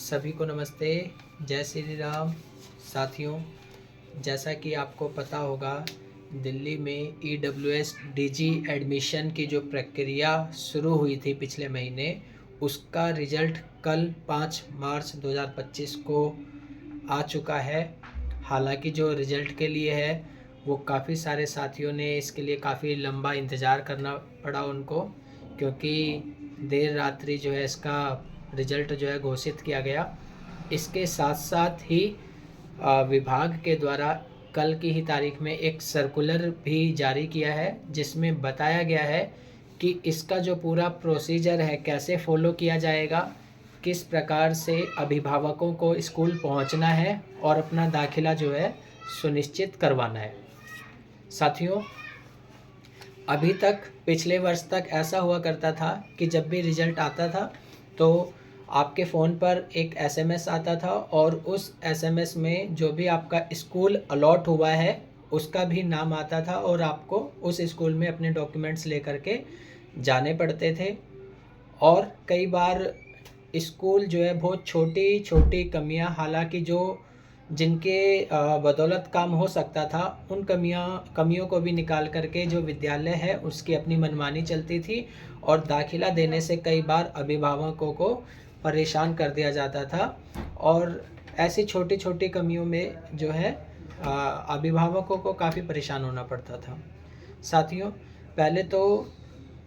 सभी को नमस्ते। जय श्री राम। साथियों, जैसा कि आपको पता होगा, दिल्ली में EWS DG एडमिशन की जो प्रक्रिया शुरू हुई थी पिछले महीने, उसका रिज़ल्ट कल 5 मार्च 2025 को आ चुका है। हालांकि जो रिज़ल्ट के लिए है वो काफ़ी सारे साथियों ने इसके लिए काफ़ी लंबा इंतज़ार करना पड़ा उनको, क्योंकि देर रात्रि जो है इसका रिज़ल्ट जो है घोषित किया गया। इसके साथ साथ ही विभाग के द्वारा कल की ही तारीख में एक सर्कुलर भी जारी किया है, जिसमें बताया गया है कि इसका जो पूरा प्रोसीजर है कैसे फॉलो किया जाएगा, किस प्रकार से अभिभावकों को स्कूल पहुंचना है और अपना दाखिला जो है सुनिश्चित करवाना है। साथियों, अभी तक पिछले वर्ष तक ऐसा हुआ करता था कि जब भी रिज़ल्ट आता था तो आपके फ़ोन पर एक SMS आता था और उस SMS में जो भी आपका स्कूल अलॉट हुआ है उसका भी नाम आता था और आपको उस स्कूल में अपने डॉक्यूमेंट्स लेकर के जाने पड़ते थे। और कई बार स्कूल जो है बहुत छोटी छोटी कमियां, हालांकि जो जिनके बदौलत काम हो सकता था, उन कमियों को भी निकाल करके जो विद्यालय है उसकी अपनी मनमानी चलती थी और दाखिला देने से कई बार अभिभावकों को परेशान कर दिया जाता था। और ऐसी छोटी छोटी कमियों में जो है अभिभावकों को काफ़ी परेशान होना पड़ता था। साथियों, पहले तो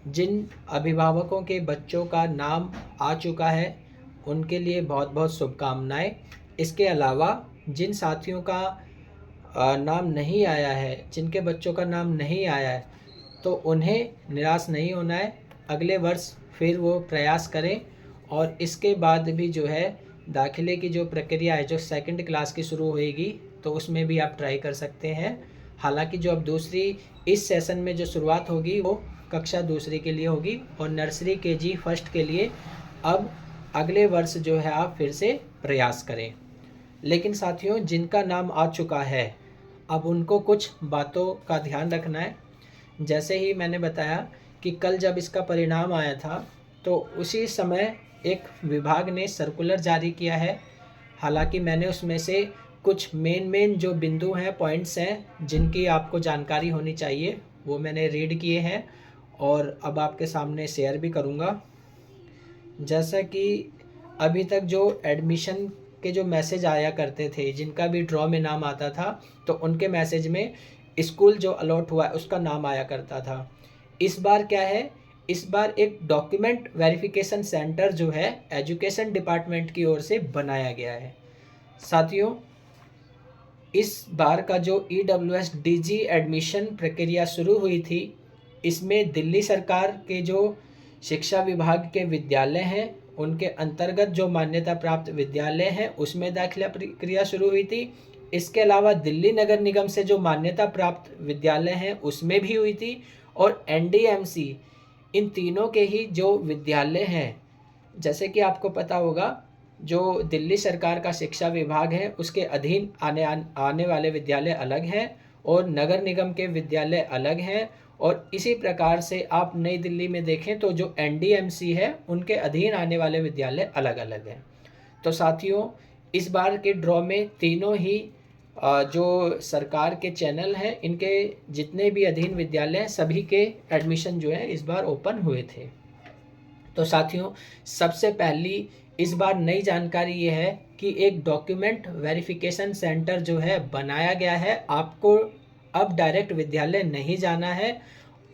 जिन अभिभावकों के बच्चों का नाम आ चुका है उनके लिए बहुत बहुत शुभकामनाएं। इसके अलावा जिन साथियों का नाम नहीं आया है, जिनके बच्चों का नाम नहीं आया है, तो उन्हें निराश नहीं होना है। अगले वर्ष फिर वो प्रयास करें और इसके बाद भी जो है दाखिले की जो प्रक्रिया है जो 2nd क्लास की शुरू होएगी, तो उसमें भी आप ट्राई कर सकते हैं। हालांकि जो अब दूसरी इस सेशन में जो शुरुआत होगी वो कक्षा दूसरी के लिए होगी और नर्सरी KG फर्स्ट के लिए अब अगले वर्ष जो है आप फिर से प्रयास करें। लेकिन साथियों, जिनका नाम आ चुका है अब उनको कुछ बातों का ध्यान रखना है। जैसे ही मैंने बताया कि कल जब इसका परिणाम आया था तो उसी समय एक विभाग ने सर्कुलर जारी किया है। हालांकि मैंने उसमें से कुछ मेन जो बिंदु हैं, पॉइंट्स हैं जिनकी आपको जानकारी होनी चाहिए, वो मैंने रीड किए हैं और अब आपके सामने शेयर भी करूँगा। जैसा कि अभी तक जो एडमिशन के जो मैसेज आया करते थे, जिनका भी ड्रॉ में नाम आता था, तो उनके मैसेज में स्कूल जो अलॉट हुआ है उसका नाम आया करता था। इस बार क्या है, इस बार एक डॉक्यूमेंट वेरिफिकेशन सेंटर जो है एजुकेशन डिपार्टमेंट की ओर से बनाया गया है। साथियों, इस बार का जो EWS DG एडमिशन प्रक्रिया शुरू हुई थी, इसमें दिल्ली सरकार के जो शिक्षा विभाग के विद्यालय हैं उनके अंतर्गत जो मान्यता प्राप्त विद्यालय हैं उसमें दाखिला प्रक्रिया शुरू हुई थी। इसके अलावा दिल्ली नगर निगम से जो मान्यता प्राप्त विद्यालय हैं उसमें भी हुई थी और NDMC, इन तीनों के ही जो विद्यालय हैं, जैसे कि आपको पता होगा जो दिल्ली सरकार का शिक्षा विभाग है उसके अधीन आने वाले विद्यालय अलग हैं और नगर निगम के विद्यालय अलग हैं। और इसी प्रकार से आप नई दिल्ली में देखें तो जो NDMC है उनके अधीन आने वाले विद्यालय अलग अलग हैं। तो साथियों, इस बार के ड्रॉ में तीनों ही जो सरकार के चैनल हैं इनके जितने भी अधीन विद्यालय हैं सभी के एडमिशन जो है इस बार ओपन हुए थे। तो साथियों, सबसे पहली इस बार नई जानकारी ये है कि एक डॉक्यूमेंट वेरिफिकेशन सेंटर जो है बनाया गया है। आपको अब डायरेक्ट विद्यालय नहीं जाना है,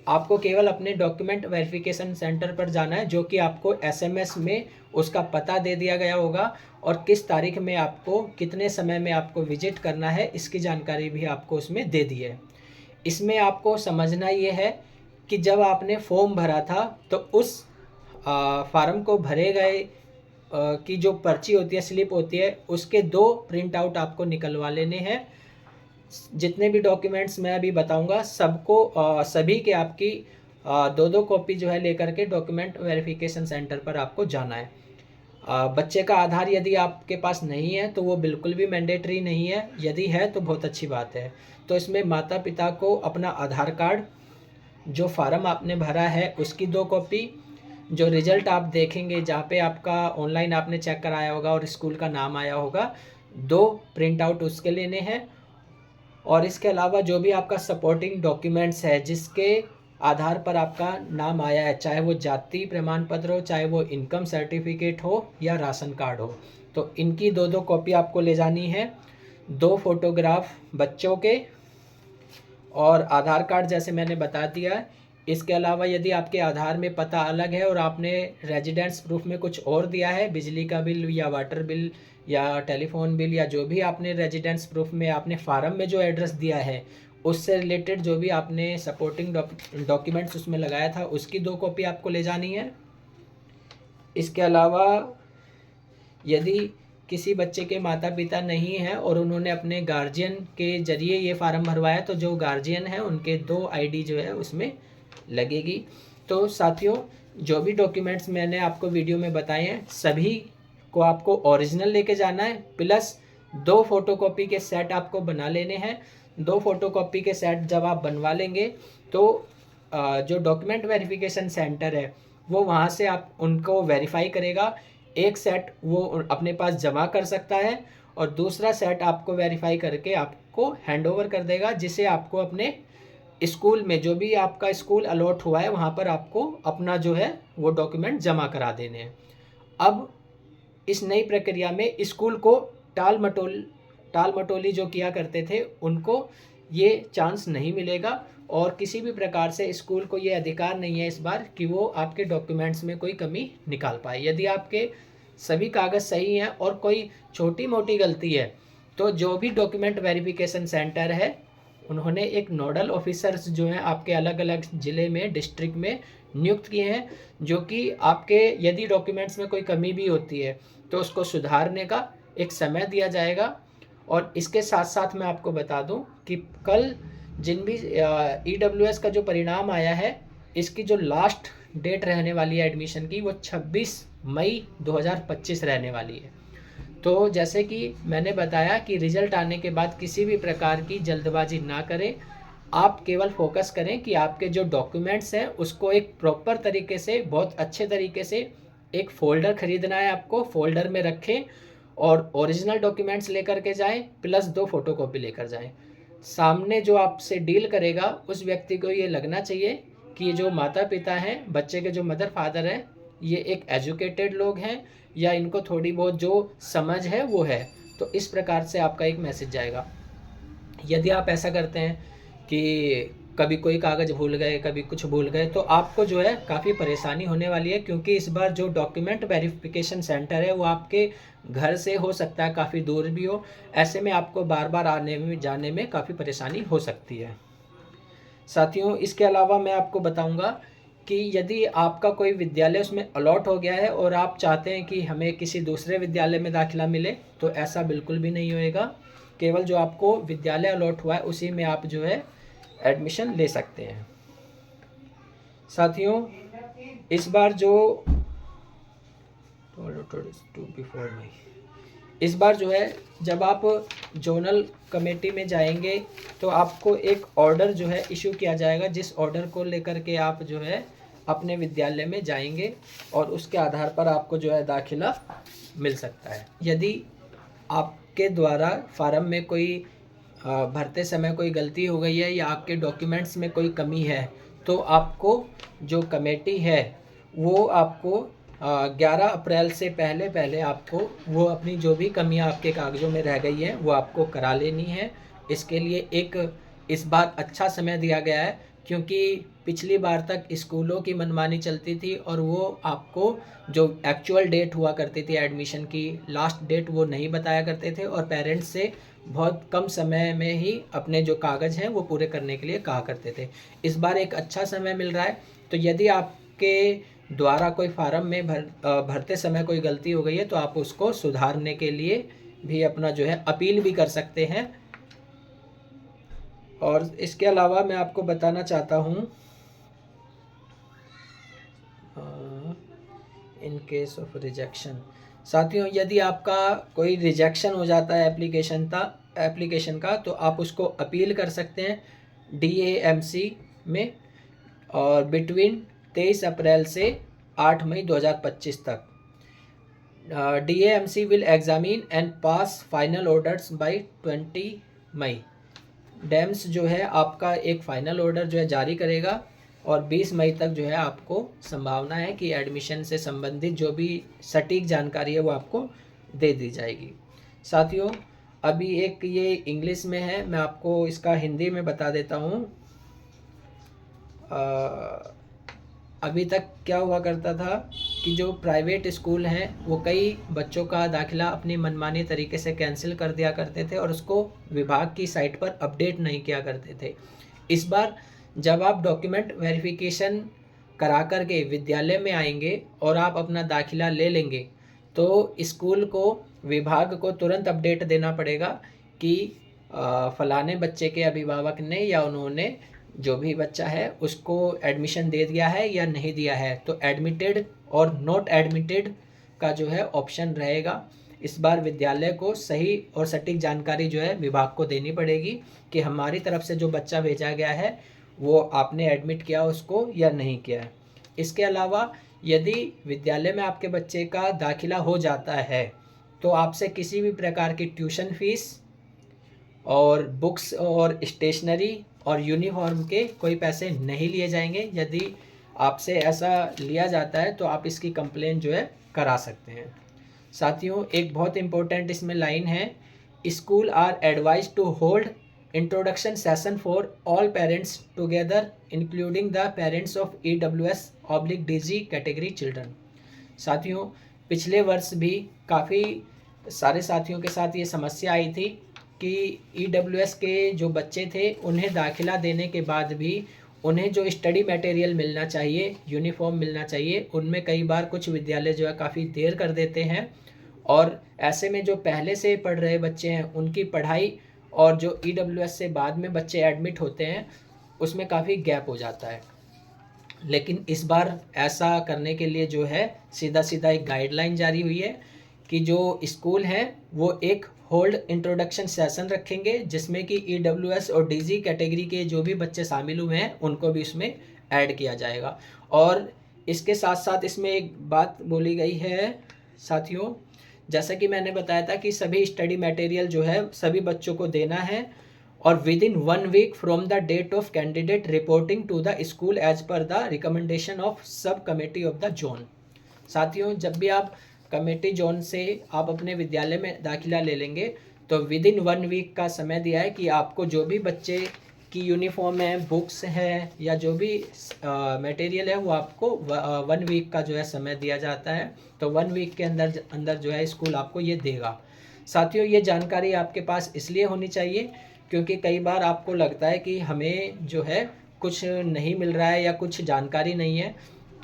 आपको केवल अपने डॉक्यूमेंट वेरिफिकेशन सेंटर पर जाना है, जो कि आपको SMS में उसका पता दे दिया गया होगा और किस तारीख में आपको कितने समय में आपको विजिट करना है इसकी जानकारी भी आपको उसमें दे दी है। इसमें आपको समझना ये है कि जब आपने फॉर्म भरा था तो उस फार्म को भरे गए की जो पर्ची होती है, स्लिप होती है, उसके 2 प्रिंट आउट आपको निकलवा लेने हैं। जितने भी डॉक्यूमेंट्स मैं अभी बताऊंगा सबको सभी के आपकी 2 कॉपी जो है लेकर के डॉक्यूमेंट वेरिफिकेशन सेंटर पर आपको जाना है। बच्चे का आधार यदि आपके पास नहीं है तो वो बिल्कुल भी मैंडेटरी नहीं है, यदि है तो बहुत अच्छी बात है। तो इसमें माता पिता को अपना आधार कार्ड, जो फार्म आपने भरा है उसकी 2 कॉपी, जो रिज़ल्ट आप देखेंगे जहाँ पे आपका ऑनलाइन आपने चेक कराया होगा और स्कूल का नाम आया होगा, 2 प्रिंट आउट उसके लेने हैं। और इसके अलावा जो भी आपका सपोर्टिंग डॉक्यूमेंट्स है जिसके आधार पर आपका नाम आया है, चाहे वो जाति प्रमाण पत्र हो, चाहे वो इनकम सर्टिफिकेट हो या राशन कार्ड हो, तो इनकी 2-2 कॉपी आपको ले जानी है। 2 फोटोग्राफ बच्चों के और आधार कार्ड जैसे मैंने बता दिया है। इसके अलावा यदि आपके आधार में पता अलग है और आपने रेजिडेंस प्रूफ में कुछ और दिया है, बिजली का बिल या वाटर बिल या टेलीफोन बिल या जो भी आपने रेजिडेंस प्रूफ में आपने फार्म में जो एड्रेस दिया है उससे रिलेटेड जो भी आपने सपोर्टिंग डॉक्यूमेंट्स उसमें लगाया था उसकी 2 कॉपी आपको ले जानी है। इसके अलावा यदि किसी बच्चे के माता पिता नहीं हैं और उन्होंने अपने गार्जियन के ज़रिए ये फार्म भरवाया, तो जो गार्जियन है उनके 2 आईडी जो है उसमें लगेगी। तो साथियों, जो भी डॉक्यूमेंट्स मैंने आपको वीडियो में बताए हैं सभी को आपको ओरिजिनल लेके जाना है, प्लस 2 फोटोकॉपी के सेट आपको बना लेने हैं। 2 फोटोकॉपी के सेट जब आप बनवा लेंगे तो जो डॉक्यूमेंट वेरिफिकेशन सेंटर है वो वहाँ से आप उनको वेरीफाई करेगा। एक सेट वो अपने पास जमा कर सकता है और दूसरा सेट आपको वेरीफाई करके आपको हैंडओवर कर देगा, जिसे आपको अपने स्कूल में जो भी आपका स्कूल अलॉट हुआ है वहाँ पर आपको अपना जो है वो डॉक्यूमेंट जमा करा देने हैं। अब इस नई प्रक्रिया में स्कूल को टाल मटोली जो किया करते थे उनको ये चांस नहीं मिलेगा और किसी भी प्रकार से स्कूल को ये अधिकार नहीं है इस बार कि वो आपके डॉक्यूमेंट्स में कोई कमी निकाल पाए। यदि आपके सभी कागज़ सही हैं और कोई छोटी मोटी गलती है तो जो भी डॉक्यूमेंट वेरिफिकेशन सेंटर है उन्होंने एक नोडल ऑफिसर्स जो हैं आपके अलग अलग ज़िले में डिस्ट्रिक्ट में नियुक्त किए हैं, जो कि आपके यदि डॉक्यूमेंट्स में कोई कमी भी होती है तो उसको सुधारने का एक समय दिया जाएगा। और इसके साथ साथ मैं आपको बता दूं कि कल जिन भी EWS का जो परिणाम आया है इसकी जो लास्ट डेट रहने वाली है एडमिशन की वो 26 मई 2025 रहने वाली है। तो जैसे कि मैंने बताया कि रिज़ल्ट आने के बाद किसी भी प्रकार की जल्दबाजी ना करें, आप केवल फोकस करें कि आपके जो डॉक्यूमेंट्स हैं उसको एक प्रॉपर तरीके से, बहुत अच्छे तरीके से एक फ़ोल्डर ख़रीदना है आपको, फ़ोल्डर में रखें और ओरिजिनल डॉक्यूमेंट्स लेकर के जाएं प्लस 2 फोटोकॉपी लेकर जाएं। सामने जो आपसे डील करेगा उस व्यक्ति को ये लगना चाहिए कि ये जो माता पिता हैं, बच्चे के जो मदर फादर हैं, ये एक एजुकेटेड लोग हैं या इनको थोड़ी बहुत जो समझ है वो है। तो इस प्रकार से आपका एक मैसेज जाएगा। यदि आप ऐसा करते हैं कि कभी कोई कागज़ भूल गए, कभी कुछ भूल गए, तो आपको जो है काफ़ी परेशानी होने वाली है, क्योंकि इस बार जो डॉक्यूमेंट वेरिफिकेशन सेंटर है वो आपके घर से हो सकता है काफ़ी दूर भी हो। ऐसे में आपको बार बार आने में जाने में काफ़ी परेशानी हो सकती है। साथियों, इसके अलावा मैं आपको बताऊंगा कि यदि आपका कोई विद्यालय उसमें अलॉट हो गया है और आप चाहते हैं कि हमें किसी दूसरे विद्यालय में दाखिला मिले, तो ऐसा बिल्कुल भी नहीं होएगा। केवल जो आपको विद्यालय अलॉट हुआ है उसी में आप जो है एडमिशन ले सकते हैं। साथियों, इस बार जो है जब आप जोनल कमेटी में जाएंगे तो आपको एक ऑर्डर जो है इशू किया जाएगा, जिस ऑर्डर को लेकर के आप जो है अपने विद्यालय में जाएंगे और उसके आधार पर आपको जो है दाखिला मिल सकता है। यदि आपके द्वारा फार्म में कोई भरते समय कोई गलती हो गई है या आपके डॉक्यूमेंट्स में कोई कमी है तो आपको जो कमेटी है वो आपको 11 अप्रैल से पहले आपको वो अपनी जो भी कमियां आपके कागज़ों में रह गई हैं वो आपको करा लेनी है। इसके लिए एक इस बार अच्छा समय दिया गया है, क्योंकि पिछली बार तक स्कूलों की मनमानी चलती थी और वो आपको जो एक्चुअल डेट हुआ करती थी एडमिशन की, लास्ट डेट वो नहीं बताया करते थे और पेरेंट्स से बहुत कम समय में ही अपने जो कागज़ हैं वो पूरे करने के लिए कहा करते थे। इस बार एक अच्छा समय मिल रहा है, तो यदि आपके द्वारा कोई फार्म में भरते समय कोई गलती हो गई है तो आप उसको सुधारने के लिए भी अपना जो है अपील भी कर सकते हैं। और इसके अलावा मैं आपको बताना चाहता हूँ, इन केस ऑफ रिजेक्शन, साथियों यदि आपका कोई रिजेक्शन हो जाता है एप्लीकेशन का तो आप उसको अपील कर सकते हैं DAMC में, और बिटवीन 23 अप्रैल से 8 मई 2025 तक। DAMC will examine and pass final orders by 20 मई। डैम्स जो है आपका एक फाइनल ऑर्डर जो है जारी करेगा और 20 मई तक जो है आपको संभावना है कि एडमिशन से संबंधित जो भी सटीक जानकारी है वो आपको दे दी जाएगी। साथियों, अभी एक ये इंग्लिश में है, मैं आपको इसका हिंदी में बता देता हूँ। अभी तक क्या हुआ करता था कि जो प्राइवेट स्कूल हैं वो कई बच्चों का दाखिला अपनी मनमानी तरीके से कैंसिल कर दिया करते थे और उसको विभाग की साइट पर अपडेट नहीं किया करते थे। इस बार जब आप डॉक्यूमेंट वेरिफिकेशन करा कर के विद्यालय में आएंगे और आप अपना दाखिला ले लेंगे तो स्कूल को, विभाग को तुरंत अपडेट देना पड़ेगा कि फलाने बच्चे के अभिभावक ने या उन्होंने जो भी बच्चा है उसको एडमिशन दे दिया है या नहीं दिया है। तो एडमिटेड और नॉट एडमिटेड का जो है ऑप्शन रहेगा। इस बार विद्यालय को सही और सटीक जानकारी जो है विभाग को देनी पड़ेगी कि हमारी तरफ से जो बच्चा भेजा गया है वो आपने एडमिट किया उसको या नहीं किया है। इसके अलावा यदि विद्यालय में आपके बच्चे का दाखिला हो जाता है तो आपसे किसी भी प्रकार की ट्यूशन फीस और बुक्स और स्टेशनरी और यूनिफॉर्म के कोई पैसे नहीं लिए जाएंगे। यदि आपसे ऐसा लिया जाता है तो आप इसकी कंप्लेन जो है करा सकते हैं। साथियों, एक बहुत इम्पोर्टेंट इसमें लाइन है, school are advise to hold introduction session for all parents together including the parents of EWS/DG category children. साथियों, पिछले वर्ष भी काफ़ी सारे साथियों के साथ ये समस्या आई थी कि EWS के जो बच्चे थे उन्हें दाखिला देने के बाद भी उन्हें जो स्टडी मटेरियल मिलना चाहिए, यूनिफॉर्म मिलना चाहिए, उनमें कई बार कुछ विद्यालय जो है काफ़ी देर कर देते हैं और ऐसे में जो पहले से पढ़ रहे बच्चे हैं उनकी पढ़ाई और जो EWS से बाद में बच्चे एडमिट होते हैं उसमें काफ़ी गैप हो जाता है। लेकिन इस बार ऐसा करने के लिए जो है सीधा सीधा एक गाइडलाइन जारी हुई है कि जो स्कूल हैं वो एक होल्ड इंट्रोडक्शन सेशन रखेंगे जिसमें कि EWS और DG कैटेगरी के जो भी बच्चे शामिल हुए हैं उनको भी इसमें ऐड किया जाएगा। और इसके साथ साथ इसमें एक बात बोली गई है साथियों, जैसा कि मैंने बताया था कि सभी स्टडी मटेरियल जो है सभी बच्चों को देना है और within 1 week from the date of candidate reporting to the school as per the recommendation of sub committee of the zone. साथियों, जब भी आप कमेटी जोन से आप अपने विद्यालय में दाखिला ले लेंगे तो विद इन 1 वीक का समय दिया है कि आपको जो भी बच्चे की यूनिफॉर्म है, बुक्स है या जो भी मटेरियल है वो आपको 1 वीक का जो है समय दिया जाता है। तो 1 वीक के अंदर जो है स्कूल आपको ये देगा। साथियों, ये जानकारी आपके पास इसलिए होनी चाहिए क्योंकि कई बार आपको लगता है कि हमें जो है कुछ नहीं मिल रहा है या कुछ जानकारी नहीं है,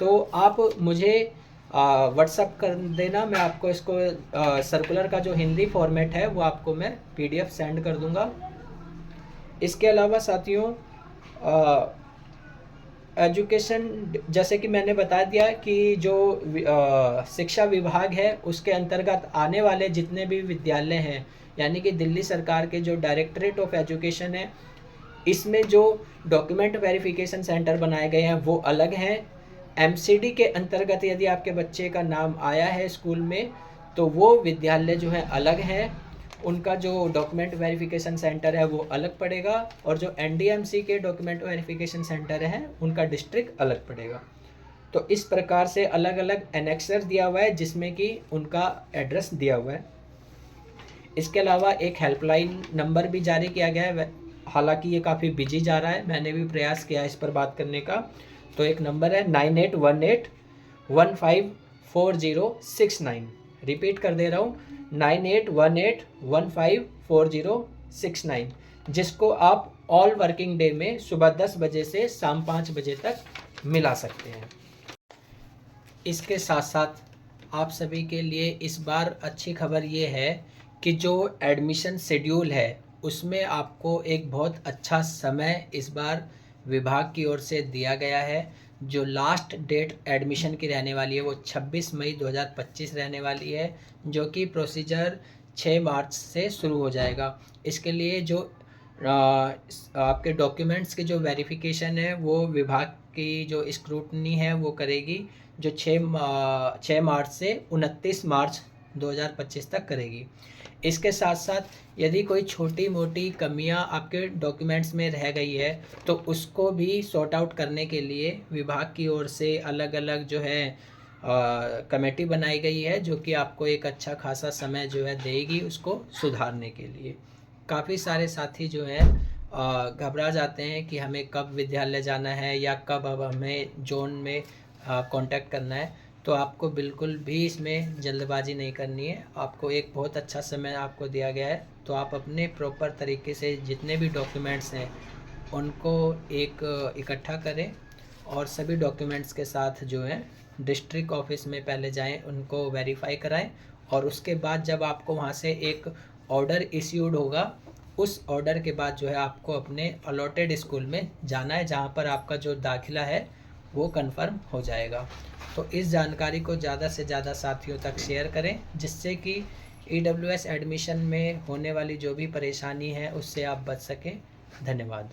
तो आप मुझे व्हाट्सअप कर देना, मैं आपको इसको सर्कुलर का जो हिंदी फॉर्मेट है वो आपको मैं PDF सेंड कर दूंगा। इसके अलावा साथियों, एजुकेशन, जैसे कि मैंने बता दिया कि जो शिक्षा विभाग है उसके अंतर्गत आने वाले जितने भी विद्यालय हैं, यानी कि दिल्ली सरकार के जो डायरेक्टरेट ऑफ एजुकेशन है, इसमें जो डॉक्यूमेंट वेरिफिकेशन सेंटर बनाए गए हैं वो अलग हैं। MCD के अंतर्गत यदि आपके बच्चे का नाम आया है स्कूल में तो वो विद्यालय जो है अलग हैं, उनका जो डॉक्यूमेंट वेरिफिकेशन सेंटर है वो अलग पड़ेगा और जो NDMC के डॉक्यूमेंट वेरिफिकेशन सेंटर हैं उनका डिस्ट्रिक्ट अलग पड़ेगा। तो इस प्रकार से अलग अलग एनेक्सर दिया हुआ है जिसमें कि उनका एड्रेस दिया हुआ है। इसके अलावा एक हेल्पलाइन नंबर भी जारी किया गया है, हालांकि ये काफ़ी बिजी जा रहा है, मैंने भी प्रयास किया इस पर बात करने का। तो एक नंबर है 9818154069। रिपीट कर दे रहा हूँ, 9818154069, जिसको आप ऑल वर्किंग डे में सुबह 10 बजे से शाम 5 बजे तक मिला सकते हैं। इसके साथ साथ आप सभी के लिए इस बार अच्छी खबर ये है कि जो एडमिशन शेड्यूल है उसमें आपको एक बहुत अच्छा समय इस बार विभाग की ओर से दिया गया है। जो लास्ट डेट एडमिशन की रहने वाली है वो 26 मई 2025 रहने वाली है, जो कि प्रोसीजर 6 मार्च से शुरू हो जाएगा। इसके लिए जो आपके डॉक्यूमेंट्स की जो वेरिफिकेशन है वो विभाग की जो स्क्रूटनी है वो करेगी, जो 6 मार्च से 29 मार्च 2025 तक करेगी। इसके साथ साथ यदि कोई छोटी मोटी कमियां आपके डॉक्यूमेंट्स में रह गई है तो उसको भी सॉर्ट आउट करने के लिए विभाग की ओर से अलग अलग जो है कमेटी बनाई गई है, जो कि आपको एक अच्छा खासा समय जो है देगी उसको सुधारने के लिए। काफ़ी सारे साथी जो हैं घबरा जाते हैं कि हमें कब विद्यालय जाना है या कब अब हमें जोन में कांटेक्ट करना है। तो आपको बिल्कुल भी इसमें जल्दबाजी नहीं करनी है। आपको एक बहुत अच्छा समय आपको दिया गया है, तो आप अपने प्रॉपर तरीके से जितने भी डॉक्यूमेंट्स हैं उनको एक इकट्ठा करें और सभी डॉक्यूमेंट्स के साथ जो है डिस्ट्रिक्ट ऑफिस में पहले जाएं, उनको वेरीफाई कराएं और उसके बाद जब आपको वहां से एक ऑर्डर इश्यूड होगा, उस ऑर्डर के बाद जो है आपको अपने अलॉटेड स्कूल में जाना है, जहां पर आपका जो दाखिला है वो कंफर्म हो जाएगा। तो इस जानकारी को ज़्यादा से ज़्यादा साथियों तक शेयर करें, जिससे कि EWS एडमिशन में होने वाली जो भी परेशानी है उससे आप बच सकें। धन्यवाद।